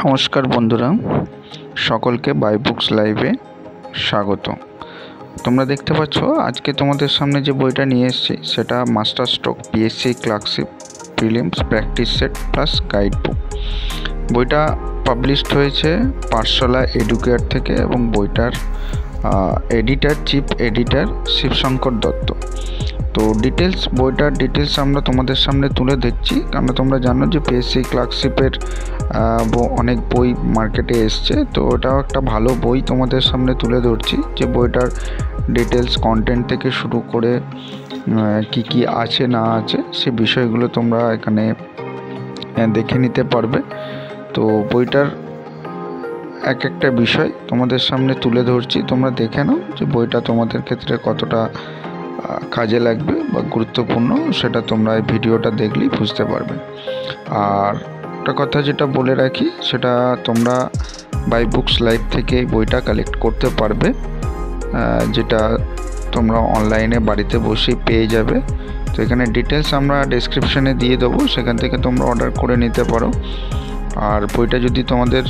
নমস্কার বন্ধুরা, সকলকে বাই বুকস লাইভে স্বাগত। তোমরা দেখতে পাচ্ছ আজকে তোমাদের সামনে যে বইটা নিয়ে এসেছি সেটা master stroke PSC clerkship prelims practice set plus guide book. বইটা পাবলিশড হয়েছে পাঠশালা এডুকেয়ার থেকে এবং বইটার চিফ এডিটর শিবশঙ্কর দত্ত। তো বইটার ডিটেলস আমরা তোমাদের সামনে তুলে দিচ্ছি, কারণ তোমরা জানো যে পিএসসি ক্লার্কশিপের অনেক বই মার্কেটে এসছে। তো ওটাও একটা ভালো বই তোমাদের সামনে তুলে ধরছি, যে বইটার ডিটেলস কন্টেন্ট থেকে শুরু করে কি আছে না আছে সে বিষয়গুলো তোমরা এখানে দেখে নিতে পারবে। তো বইটার একটা বিষয় তোমাদের সামনে তুলে ধরছি, তোমরা দেখে নাও যে বইটা তোমাদের ক্ষেত্রে কতটা কাজে লাগবে বা গুরুত্বপূর্ণ, সেটা তোমরা এই ভিডিওটা দেখলেই বুঝতে পারবে। আর একটা কথা যেটা বলে রাখি, সেটা তোমরা বাই বুকস লাইভ থেকে বইটা কালেক্ট করতে পারবে, যেটা তোমরা অনলাইনে বাড়িতে বসেই পেয়ে যাবে। তো এখানে ডিটেলস আমরা ডেসক্রিপশানে দিয়ে দেবো, সেখান থেকে তোমরা অর্ডার করে নিতে পারো। আর বইটা যদি তোমাদের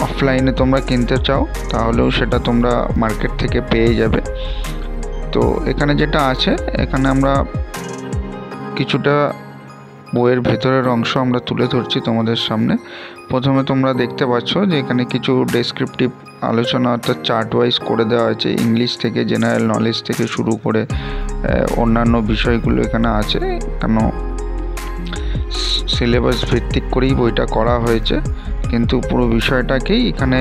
অফলাইনে তোমরা কিনতে চাও তাহলেও সেটা তোমরা মার্কেট থেকে পেয়ে যাবে। তো এখানে যেটা আছে, এখানে আমরা কিছুটা বইয়ের ভেতরের অংশ আমরা তুলে ধরছি তোমাদের সামনে। প্রথমে তোমরা দেখতে পাচ্ছ যে এখানে কিছু ডেসক্রিপটিভ আলোচনা অর্থাৎ চার্ট ওয়াইজ করে দেওয়া হয়েছে। ইংলিশ থেকে জেনারেল নলেজ থেকে শুরু করে অন্যান্য বিষয়গুলো এখানে আছে, কেন সিলেবাস ভিত্তিক করেই বইটা করা হয়েছে, কিন্তু পুরো বিষয়টাকেই এখানে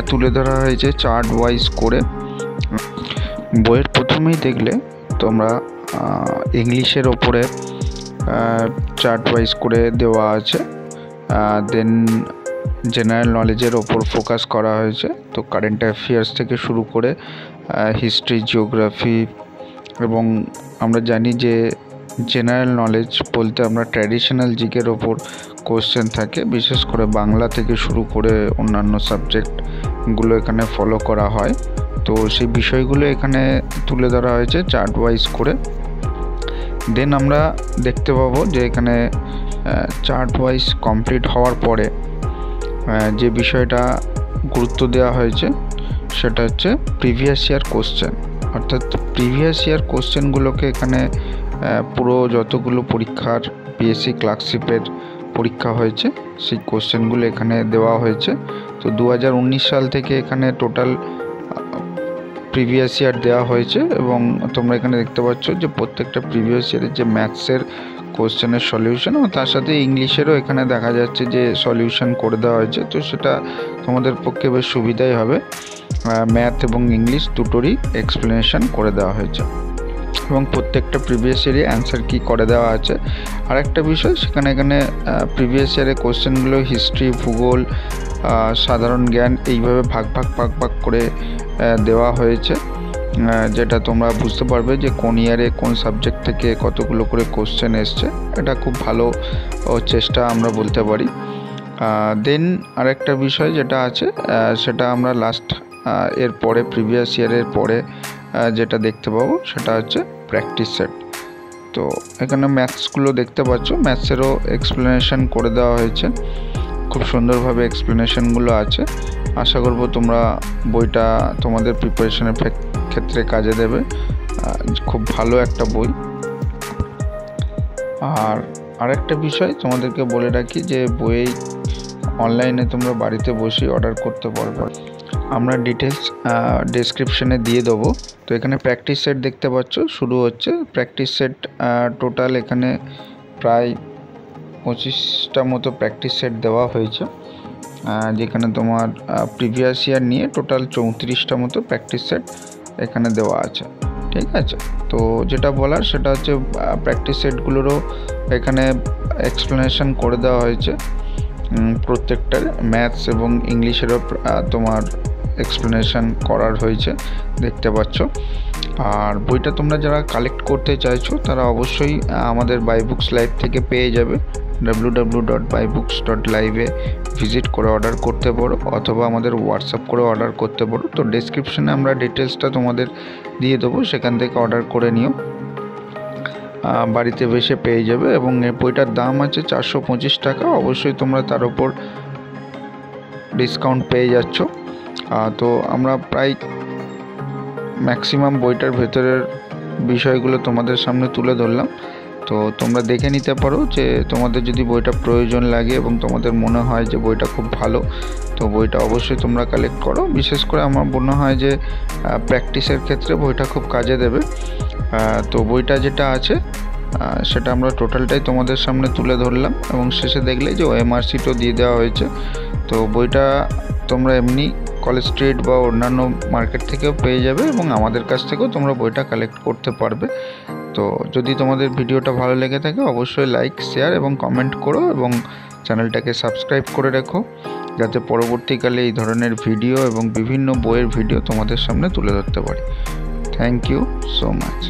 তুলে ধরা হয়েছে চার্ট ওয়াইজ করে। বইয়ের প্রথমেই দেখলে তোমরা ইংলিশের ওপরে চার্ট ওয়াইজ করে দেওয়া আছে, দেন জেনারেল নলেজের ওপর ফোকাস করা হয়েছে। তো কারেন্ট অ্যাফেয়ার্স থেকে শুরু করে হিস্ট্রি, জিওগ্রাফি, এবং আমরা জানি যে জেনারেল নলেজ বলতে আমরা ট্র্যাডিশনাল জিকের ওপর কোশ্চেন থাকে, বিশেষ করে বাংলা থেকে শুরু করে অন্যান্য সাবজেক্টগুলো এখানে ফলো করা হয়। তো সেই বিষয়গুলো এখানে তুলে ধরা হয়েছে চার্ট ওয়াইজ করে। দেন আমরা দেখতে পাবো যে এখানে চার্ট ওয়াইজ কমপ্লিট হওয়ার পরে যে বিষয়টা গুরুত্ব দেওয়া হয়েছে সেটা হচ্ছে প্রিভিয়াস ইয়ার কোশ্চেন। অর্থাৎ প্রিভিয়াস ইয়ার কোশ্চেনগুলোকে এখানে পুরো যতগুলো পরীক্ষার পিএসসি ক্লার্কশিপের পরীক্ষা হয়েছে সেই কোশ্চেনগুলো এখানে দেওয়া হয়েছে। তো 2019 সাল থেকে এখানে টোটাল প্রিভিয়াস ইয়ার দেওয়া হয়েছে, এবং তোমরা এখানে দেখতে পাচ্ছ যে প্রত্যেকটা প্রিভিয়াস ইয়ারের যে ম্যাথসের কোশ্চেনের সলিউশন, এবং তার সাথে ইংলিশেরও এখানে দেখা যাচ্ছে যে সলিউশন করে দেওয়া হয়েছে। তো সেটা তোমাদের পক্ষে বেশ সুবিধাই হবে, ম্যাথ এবং ইংলিশ দুটোরই এক্সপ্লেনেশন করে দেওয়া হয়েছে, এবং প্রত্যেকটা প্রিভিয়াস ইয়ারে অ্যান্সার কি করে দেওয়া আছে। আর একটা বিষয়, এখানে প্রিভিয়াস ইয়ারে কোশ্চেনগুলো হিস্ট্রি, ভূগোল, সাধারণ জ্ঞান এইভাবে ভাগ করে দেওয়া হয়েছে, যেটা তোমরা বুঝতে পারবে যে কোন ইয়ারে কোন সাবজেক্ট থেকে কতগুলো করে কোশ্চেন এসছে। এটা খুব ভালো চেষ্টা আমরা বলতে পারি। দেন আরেকটা বিষয় যেটা আছে, সেটা আমরা লাস্ট এর পরে প্রিভিয়াস ইয়ারের পরে যেটা দেখতে পাবো সেটা হচ্ছে প্র্যাকটিস সেট। তো এখানে ম্যাথসগুলো দেখতে পাচ্ছ, ম্যাথসেরও এক্সপ্লেনেশন করে দেওয়া হয়েছে, খুব সুন্দরভাবে এক্সপ্লেনেশনগুলো আছে। আশা করব তোমরা বইটা তোমাদের প্রিপারেশনের ক্ষেত্রে কাজে দেবে, খুব ভালো একটা বই। আর আরেকটা বিষয় তোমাদেরকে বলে রাখি যে বই অনলাইনে তোমরা বাড়িতে বসেই অর্ডার করতে পারবে, আমরা ডিটেলস ডেসক্রিপশনে দিয়ে দেবো। তো এখানে প্র্যাকটিস সেট দেখতে পাচ্ছ শুরু হচ্ছে। প্র্যাকটিস সেট টোটাল এখানে প্রায় 25টা মতো প্র্যাকটিস সেট দেওয়া হয়েছে, যেখানে তোমার প্রিভিয়াস ইয়ার নিয়ে টোটাল 34টা মতো প্র্যাকটিস সেট এখানে দেওয়া আছে। ঠিক আছে, তো যেটা বলার সেটা হচ্ছে প্র্যাকটিস সেটগুলোরও এখানে এক্সপ্লেনেশন করে দেওয়া হয়েছে, প্রত্যেকটার ম্যাথস এবং ইংলিশেরও তোমার এক্সপ্লেনেশন করার হয়েছে, দেখতে পাচ্ছ। আর বইটা তোমরা যারা কালেক্ট করতে চাইছো তারা অবশ্যই আমাদের বাই বুকস লাইভ থেকে পেয়ে যাবে। www.buybooks.live-এ ভিজিট করে অর্ডার করতে পারো, অথবা আমাদের হোয়াটসঅ্যাপ করে অর্ডার করতে পারো। তো ডেসক্রিপশনে আমরা ডিটেলসটা তোমাদের দিয়ে দেবো, সেখান থেকে অর্ডার করে নিও। বাড়িতে বসে পেয়ে যাবে। এবং এই বইটার দাম আছে 425 টাকা। অবশ্যই তোমরা তার উপর ডিসকাউন্ট পেয়ে যাচ্ছ। তো আমরা প্রায় ম্যাক্সিমাম বইটার ভেতরের বিষয়গুলো তোমাদের সামনে তুলে ধরলাম। তো তোমরা দেখে নিতে পারো যে তোমাদের যদি বইটা প্রয়োজন লাগে এবং তোমাদের মনে হয় যে বইটা খুব ভালো, তো বইটা অবশ্যই তোমরা কালেক্ট করো। বিশেষ করে আমার মনে হয় যে প্র্যাকটিসের ক্ষেত্রে বইটা খুব কাজে দেবে। তো বইটা যেটা আছে সেটা আমরা টোটালটাই তোমাদের সামনে তুলে ধরলাম এবং শেষে দেখলে যে ওএমআর শিটও দিয়ে দেওয়া হয়েছে। তো বইটা তোমরা এমনি কলেজ স্ট্রিট বা অন্যান্য মার্কেট থেকেও পেয়ে যাবে এবং আমাদের কাছ থেকেও তোমরা বইটা কালেক্ট করতে পারবে। তো যদি তোমাদের ভিডিওটা ভালো লেগে থাকে অবশ্যই লাইক, শেয়ার এবং কমেন্ট করো এবং চ্যানেলটাকে সাবস্ক্রাইব করে রেখো, যাতে পরবর্তীকালে এই ধরনের ভিডিও এবং বিভিন্ন বইয়ের ভিডিও তোমাদের সামনে তুলে ধরতে পারি। Thank you so much.